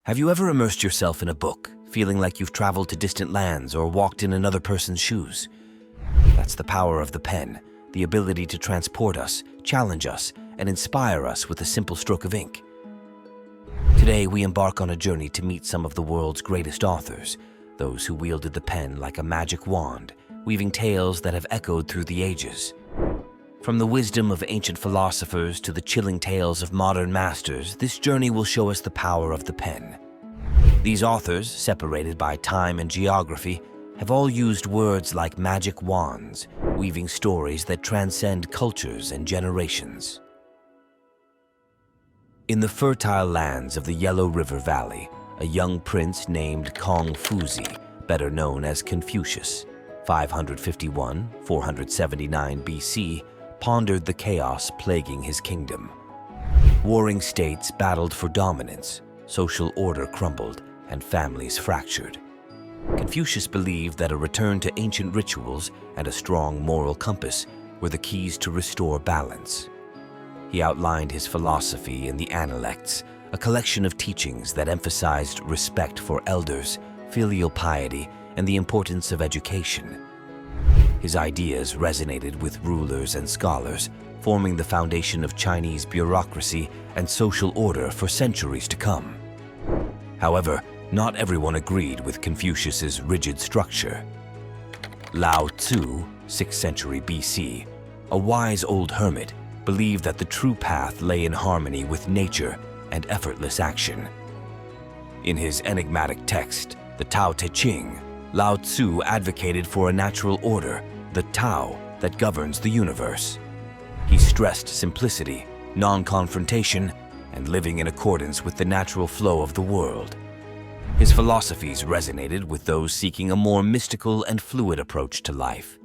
Have you ever immersed yourself in a book, feeling like you've traveled to distant lands or walked in another person's shoes? That's the power of the pen, the ability to transport us, challenge us, and inspire us with a simple stroke of ink. Today, we embark on a journey to meet some of the world's greatest authors, those who wielded the pen like a magic wand, weaving tales that have echoed through the ages. From the wisdom of ancient philosophers to the chilling tales of modern masters, this journey will show us the power of the pen. These authors, separated by time and geography, have all used words like magic wands, weaving stories that transcend cultures and generations. In the fertile lands of the Yellow River Valley, a young prince named Kong Fuzi, better known as Confucius, 551–479 BC, pondered the chaos plaguing his kingdom. Warring states battled for dominance, social order crumbled, and families fractured. Confucius believed that a return to ancient rituals and a strong moral compass were the keys to restore balance. He outlined his philosophy in the Analects, a collection of teachings that emphasized respect for elders, filial piety, and the importance of education. His ideas resonated with rulers and scholars, forming the foundation of Chinese bureaucracy and social order for centuries to come. However, not everyone agreed with Confucius's rigid structure. Lao Tzu, 6th century BC, a wise old hermit, believed that the true path lay in harmony with nature and effortless action. In his enigmatic text, the Tao Te Ching, Lao Tzu advocated for a natural order, the Tao, that governs the universe. He stressed simplicity, non-confrontation, and living in accordance with the natural flow of the world. His philosophies resonated with those seeking a more mystical and fluid approach to life.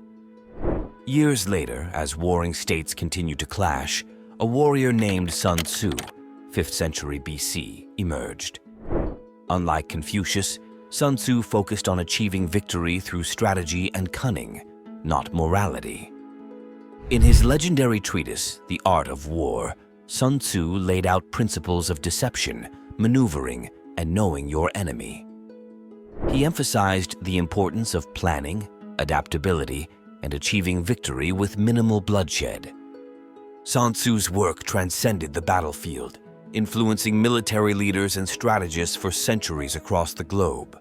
Years later, as warring states continued to clash, a warrior named Sun Tzu, 5th century BC, emerged. Unlike Confucius, Sun Tzu focused on achieving victory through strategy and cunning, not morality. In his legendary treatise, The Art of War, Sun Tzu laid out principles of deception, maneuvering, and knowing your enemy. He emphasized the importance of planning, adaptability, and achieving victory with minimal bloodshed. Sun Tzu's work transcended the battlefield, influencing military leaders and strategists for centuries across the globe.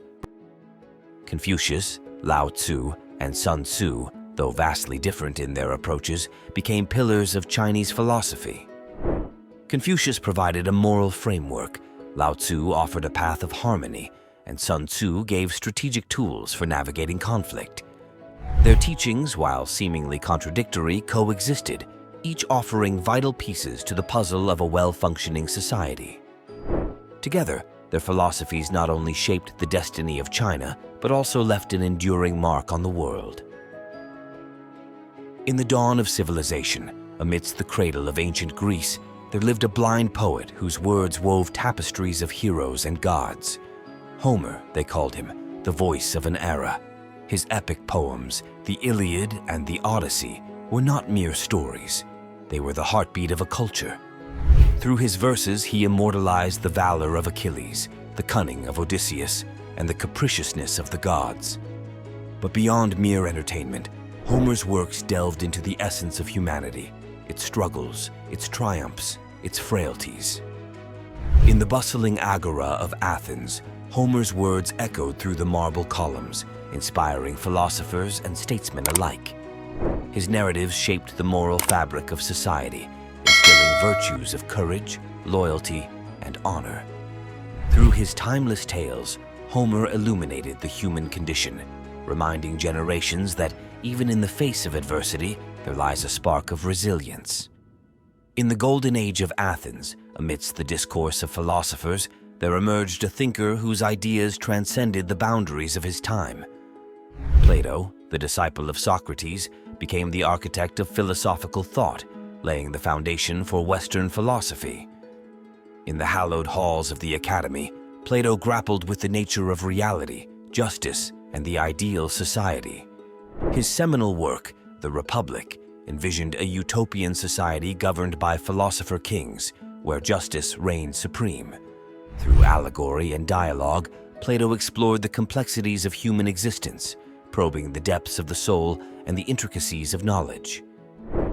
Confucius, Lao Tzu, and Sun Tzu, though vastly different in their approaches, became pillars of Chinese philosophy. Confucius provided a moral framework, Lao Tzu offered a path of harmony, and Sun Tzu gave strategic tools for navigating conflict. Their teachings, while seemingly contradictory, coexisted, each offering vital pieces to the puzzle of a well-functioning society. Together, their philosophies not only shaped the destiny of China, but also left an enduring mark on the world. In the dawn of civilization, amidst the cradle of ancient Greece, there lived a blind poet whose words wove tapestries of heroes and gods. Homer, they called him, the voice of an era. His epic poems, the Iliad and the Odyssey, were not mere stories. They were the heartbeat of a culture. Through his verses, he immortalized the valor of Achilles, the cunning of Odysseus, and the capriciousness of the gods. But beyond mere entertainment, Homer's works delved into the essence of humanity, its struggles, its triumphs, its frailties. In the bustling agora of Athens, Homer's words echoed through the marble columns, inspiring philosophers and statesmen alike. His narratives shaped the moral fabric of society, instilling virtues of courage, loyalty, and honor. Through his timeless tales, Homer illuminated the human condition, reminding generations that even in the face of adversity, there lies a spark of resilience. In the golden age of Athens, amidst the discourse of philosophers, there emerged a thinker whose ideas transcended the boundaries of his time. Plato, the disciple of Socrates, became the architect of philosophical thought, laying the foundation for Western philosophy. In the hallowed halls of the Academy, Plato grappled with the nature of reality, justice, and the ideal society. His seminal work, The Republic, envisioned a utopian society governed by philosopher kings, where justice reigned supreme. Through allegory and dialogue, Plato explored the complexities of human existence, probing the depths of the soul and the intricacies of knowledge.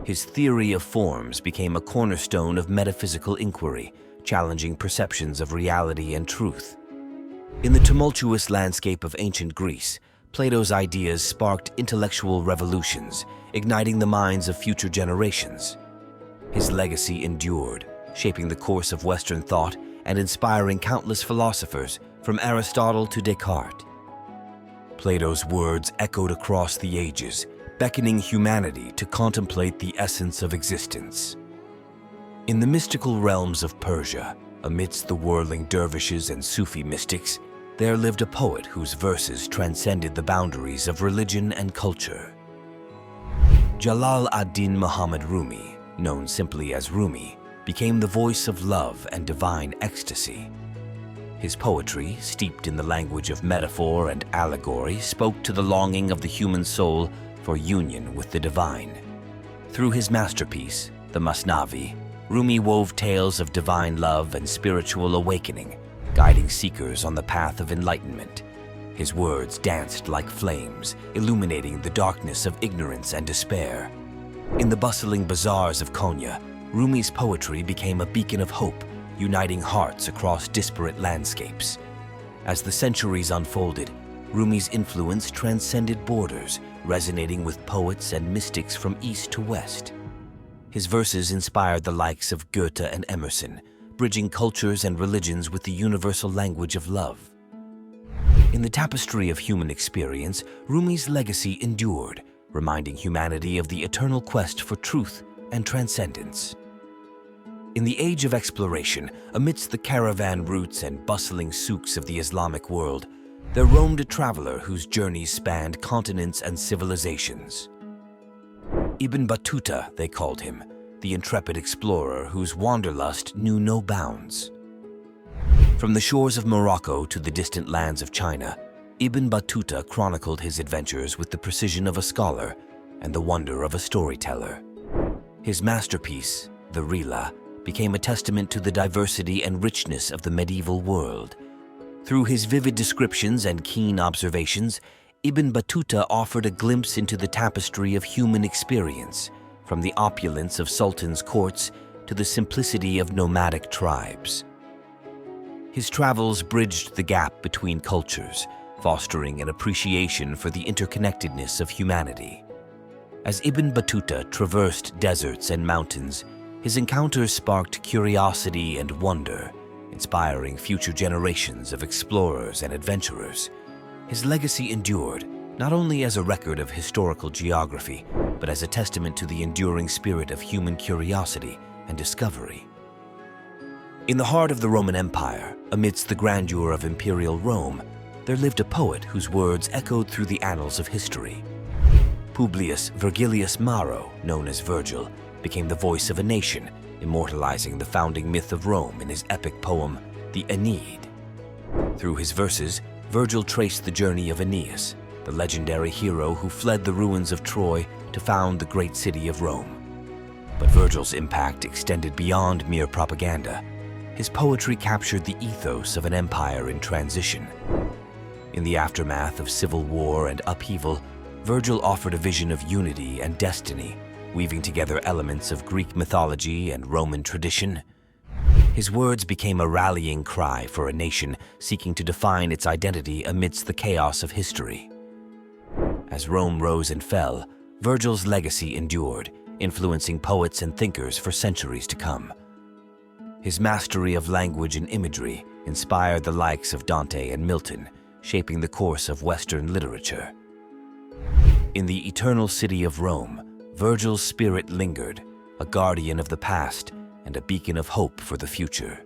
His theory of forms became a cornerstone of metaphysical inquiry, challenging perceptions of reality and truth. In the tumultuous landscape of ancient Greece, Plato's ideas sparked intellectual revolutions, igniting the minds of future generations. His legacy endured, shaping the course of Western thought and inspiring countless philosophers, from Aristotle to Descartes. Plato's words echoed across the ages, beckoning humanity to contemplate the essence of existence. In the mystical realms of Persia, amidst the whirling dervishes and Sufi mystics, there lived a poet whose verses transcended the boundaries of religion and culture. Jalal ad-Din Muhammad Rumi, known simply as Rumi, became the voice of love and divine ecstasy. His poetry, steeped in the language of metaphor and allegory, spoke to the longing of the human soul for union with the divine. Through his masterpiece, the Masnavi, Rumi wove tales of divine love and spiritual awakening, guiding seekers on the path of enlightenment. His words danced like flames, illuminating the darkness of ignorance and despair. In the bustling bazaars of Konya, Rumi's poetry became a beacon of hope, uniting hearts across disparate landscapes. As the centuries unfolded, Rumi's influence transcended borders, resonating with poets and mystics from east to west. His verses inspired the likes of Goethe and Emerson, bridging cultures and religions with the universal language of love. In the tapestry of human experience, Rumi's legacy endured, reminding humanity of the eternal quest for truth and transcendence. In the age of exploration, amidst the caravan routes and bustling souks of the Islamic world, there roamed a traveler whose journeys spanned continents and civilizations. Ibn Battuta, they called him, the intrepid explorer whose wanderlust knew no bounds. From the shores of Morocco to the distant lands of China, Ibn Battuta chronicled his adventures with the precision of a scholar and the wonder of a storyteller. His masterpiece, the Rila, became a testament to the diversity and richness of the medieval world. Through his vivid descriptions and keen observations, Ibn Battuta offered a glimpse into the tapestry of human experience, from the opulence of sultans' courts to the simplicity of nomadic tribes. His travels bridged the gap between cultures, fostering an appreciation for the interconnectedness of humanity. As Ibn Battuta traversed deserts and mountains, his encounters sparked curiosity and wonder, inspiring future generations of explorers and adventurers. His legacy endured, not only as a record of historical geography, but as a testament to the enduring spirit of human curiosity and discovery. In the heart of the Roman Empire, amidst the grandeur of imperial Rome, there lived a poet whose words echoed through the annals of history. Publius Vergilius Maro, known as Virgil, became the voice of a nation, immortalizing the founding myth of Rome in his epic poem, the Aeneid. Through his verses, Virgil traced the journey of Aeneas, the legendary hero who fled the ruins of Troy to found the great city of Rome. But Virgil's impact extended beyond mere propaganda. His poetry captured the ethos of an empire in transition. In the aftermath of civil war and upheaval, Virgil offered a vision of unity and destiny, weaving together elements of Greek mythology and Roman tradition. His words became a rallying cry for a nation seeking to define its identity amidst the chaos of history. As Rome rose and fell, Virgil's legacy endured, influencing poets and thinkers for centuries to come. His mastery of language and imagery inspired the likes of Dante and Milton, shaping the course of Western literature. In the eternal city of Rome, Virgil's spirit lingered, a guardian of the past and a beacon of hope for the future.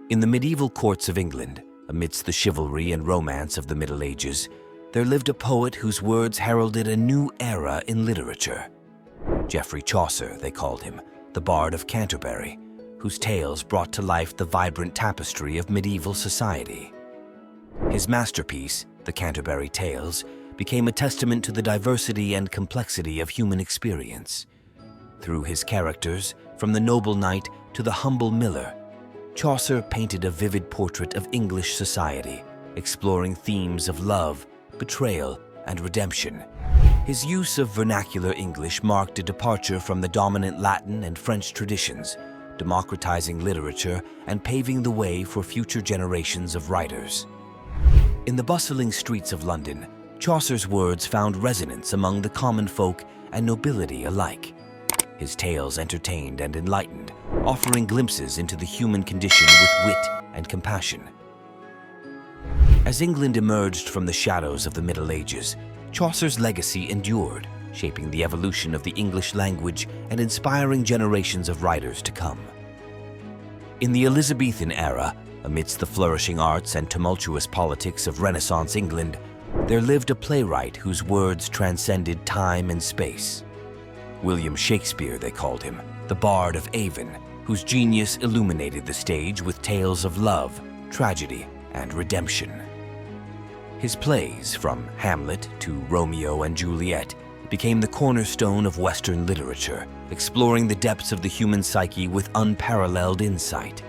In the medieval courts of England, amidst the chivalry and romance of the Middle Ages, there lived a poet whose words heralded a new era in literature. Geoffrey Chaucer, they called him, the Bard of Canterbury, whose tales brought to life the vibrant tapestry of medieval society. His masterpiece, the Canterbury Tales, became a testament to the diversity and complexity of human experience. Through his characters, from the noble knight to the humble miller, Chaucer painted a vivid portrait of English society, exploring themes of love, betrayal, and redemption. His use of vernacular English marked a departure from the dominant Latin and French traditions, democratizing literature and paving the way for future generations of writers. In the bustling streets of London, Chaucer's words found resonance among the common folk and nobility alike. His tales entertained and enlightened, offering glimpses into the human condition with wit and compassion. As England emerged from the shadows of the Middle Ages, Chaucer's legacy endured, shaping the evolution of the English language and inspiring generations of writers to come. In the Elizabethan era, amidst the flourishing arts and tumultuous politics of Renaissance England, there lived a playwright whose words transcended time and space. William Shakespeare, they called him, the Bard of Avon, whose genius illuminated the stage with tales of love, tragedy, and redemption. His plays, from Hamlet to Romeo and Juliet, became the cornerstone of Western literature, exploring the depths of the human psyche with unparalleled insight.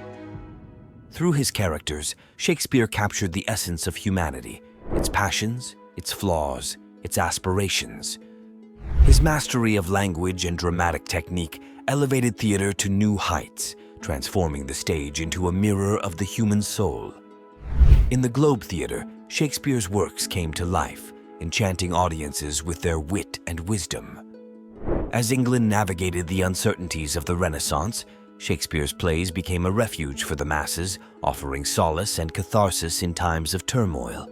Through his characters, Shakespeare captured the essence of humanity, its passions, its flaws, its aspirations. His mastery of language and dramatic technique elevated theater to new heights, transforming the stage into a mirror of the human soul. In the Globe Theatre, Shakespeare's works came to life, enchanting audiences with their wit and wisdom. As England navigated the uncertainties of the Renaissance, Shakespeare's plays became a refuge for the masses, offering solace and catharsis in times of turmoil.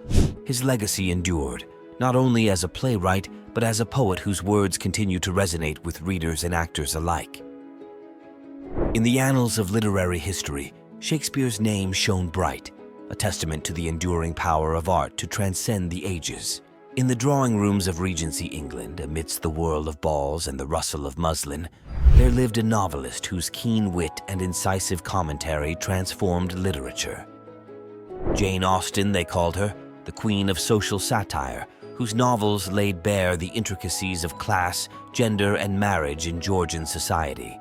His legacy endured, not only as a playwright, but as a poet whose words continue to resonate with readers and actors alike. In the annals of literary history, Shakespeare's name shone bright, a testament to the enduring power of art to transcend the ages. In the drawing rooms of Regency England, amidst the whirl of balls and the rustle of muslin, there lived a novelist whose keen wit and incisive commentary transformed literature. Jane Austen, they called her, the queen of social satire, whose novels laid bare the intricacies of class, gender, and marriage in Georgian society.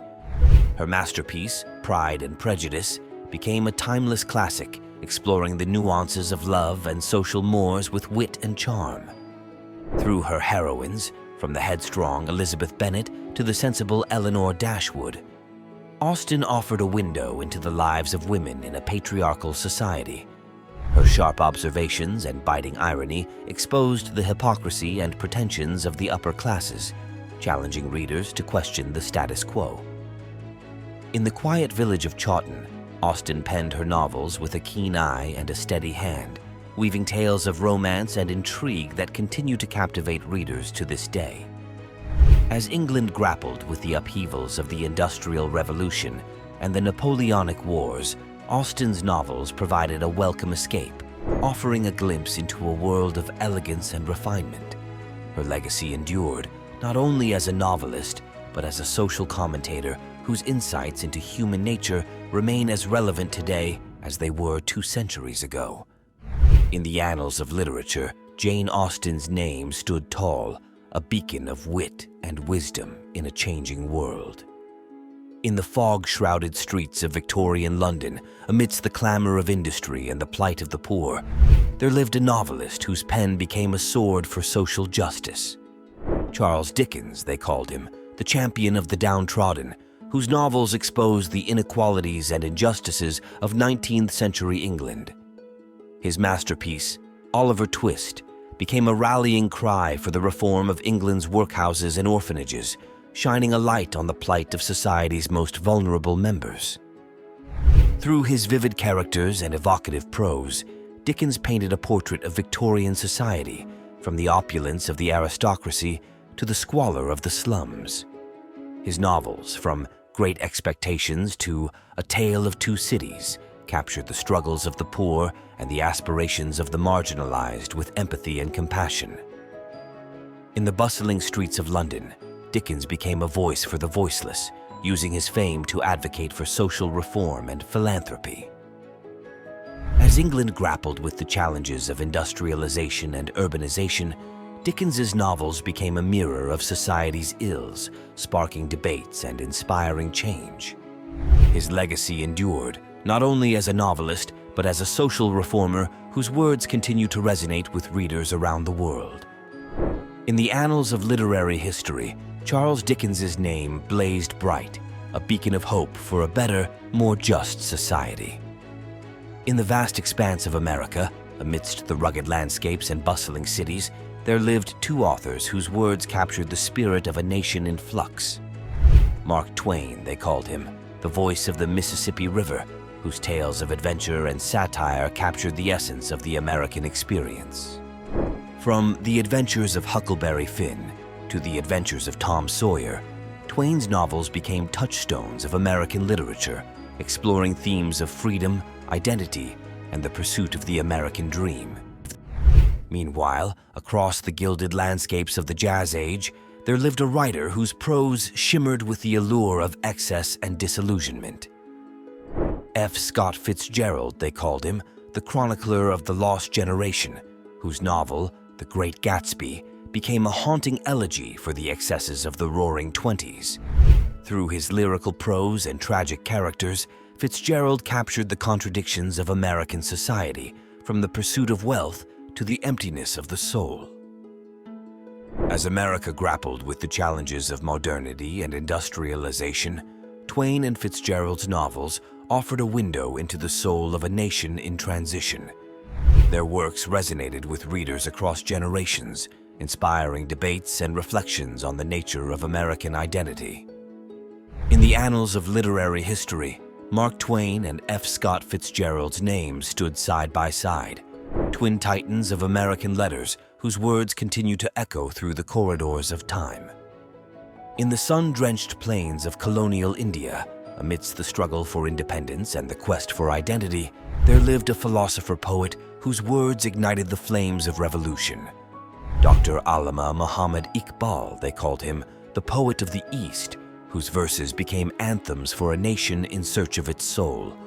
Her masterpiece, Pride and Prejudice, became a timeless classic, exploring the nuances of love and social mores with wit and charm. Through her heroines, from the headstrong Elizabeth Bennet to the sensible Eleanor Dashwood, Austen offered a window into the lives of women in a patriarchal society. Her sharp observations and biting irony exposed the hypocrisy and pretensions of the upper classes, challenging readers to question the status quo. In the quiet village of Chawton, Austen penned her novels with a keen eye and a steady hand, weaving tales of romance and intrigue that continue to captivate readers to this day. As England grappled with the upheavals of the Industrial Revolution and the Napoleonic Wars, Austen's novels provided a welcome escape, offering a glimpse into a world of elegance and refinement. Her legacy endured, not only as a novelist, but as a social commentator whose insights into human nature remain as relevant today as they were 2 centuries ago. In the annals of literature, Jane Austen's name stood tall, a beacon of wit and wisdom in a changing world. In the fog-shrouded streets of Victorian London, amidst the clamor of industry and the plight of the poor, there lived a novelist whose pen became a sword for social justice. Charles Dickens, they called him, the champion of the downtrodden, whose novels exposed the inequalities and injustices of 19th century England. His masterpiece, Oliver Twist, became a rallying cry for the reform of England's workhouses and orphanages, shining a light on the plight of society's most vulnerable members. Through his vivid characters and evocative prose, Dickens painted a portrait of Victorian society, from the opulence of the aristocracy to the squalor of the slums. His novels, from Great Expectations to A Tale of Two Cities, captured the struggles of the poor and the aspirations of the marginalized with empathy and compassion. In the bustling streets of London, Dickens became a voice for the voiceless, using his fame to advocate for social reform and philanthropy. As England grappled with the challenges of industrialization and urbanization, Dickens's novels became a mirror of society's ills, sparking debates and inspiring change. His legacy endured, not only as a novelist, but as a social reformer whose words continue to resonate with readers around the world. In the annals of literary history, Charles Dickens's name blazed bright, a beacon of hope for a better, more just society. In the vast expanse of America, amidst the rugged landscapes and bustling cities, there lived two authors whose words captured the spirit of a nation in flux. Mark Twain, they called him, the voice of the Mississippi River, whose tales of adventure and satire captured the essence of the American experience. From The Adventures of Huckleberry Finn to The Adventures of Tom Sawyer, Twain's novels became touchstones of American literature, exploring themes of freedom, identity, and the pursuit of the American dream. Meanwhile, across the gilded landscapes of the Jazz Age, there lived a writer whose prose shimmered with the allure of excess and disillusionment. F. Scott Fitzgerald, they called him, the chronicler of the lost generation, whose novel, The Great Gatsby, became a haunting elegy for the excesses of the Roaring Twenties. Through his lyrical prose and tragic characters, Fitzgerald captured the contradictions of American society, from the pursuit of wealth to the emptiness of the soul. As America grappled with the challenges of modernity and industrialization, Twain and Fitzgerald's novels offered a window into the soul of a nation in transition. Their works resonated with readers across generations, inspiring debates and reflections on the nature of American identity. In the annals of literary history, Mark Twain and F. Scott Fitzgerald's names stood side by side, twin titans of American letters whose words continue to echo through the corridors of time. In the sun-drenched plains of colonial India, amidst the struggle for independence and the quest for identity, there lived a philosopher-poet whose words ignited the flames of revolution. Dr. Allama Muhammad Iqbal, they called him, the poet of the East, whose verses became anthems for a nation in search of its soul.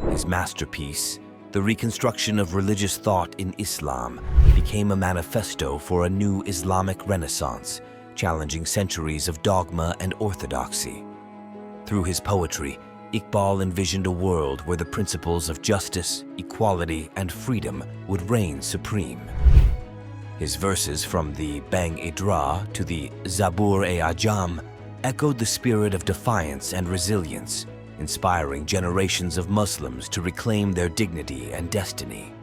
His masterpiece, The Reconstruction of Religious Thought in Islam, became a manifesto for a new Islamic renaissance, challenging centuries of dogma and orthodoxy. Through his poetry, Iqbal envisioned a world where the principles of justice, equality, and freedom would reign supreme. His verses from the Bang-Idra to the Zabur-e-Ajam echoed the spirit of defiance and resilience, inspiring generations of Muslims to reclaim their dignity and destiny.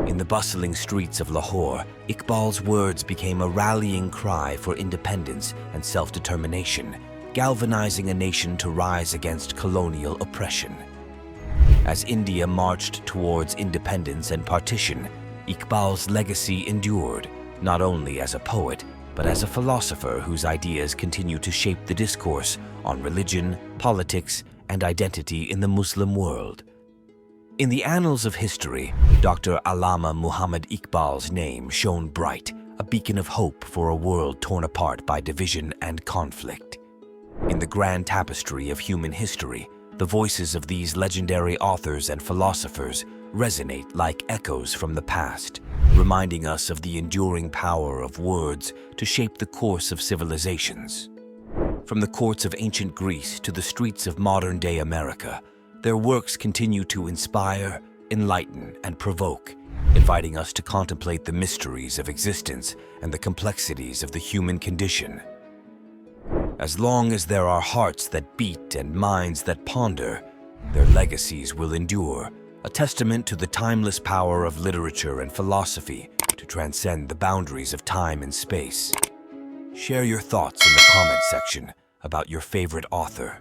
In the bustling streets of Lahore, Iqbal's words became a rallying cry for independence and self-determination, galvanizing a nation to rise against colonial oppression. As India marched towards independence and partition, Iqbal's legacy endured, not only as a poet, but as a philosopher whose ideas continue to shape the discourse on religion, politics, and identity in the Muslim world. In the annals of history, Dr. Allama Muhammad Iqbal's name shone bright, a beacon of hope for a world torn apart by division and conflict. In the grand tapestry of human history, the voices of these legendary authors and philosophers resonate like echoes from the past, reminding us of the enduring power of words to shape the course of civilizations. From the courts of ancient Greece to the streets of modern-day America, their works continue to inspire, enlighten, and provoke, inviting us to contemplate the mysteries of existence and the complexities of the human condition. As long as there are hearts that beat and minds that ponder, their legacies will endure, a testament to the timeless power of literature and philosophy to transcend the boundaries of time and space. Share your thoughts in the comment section about your favorite author.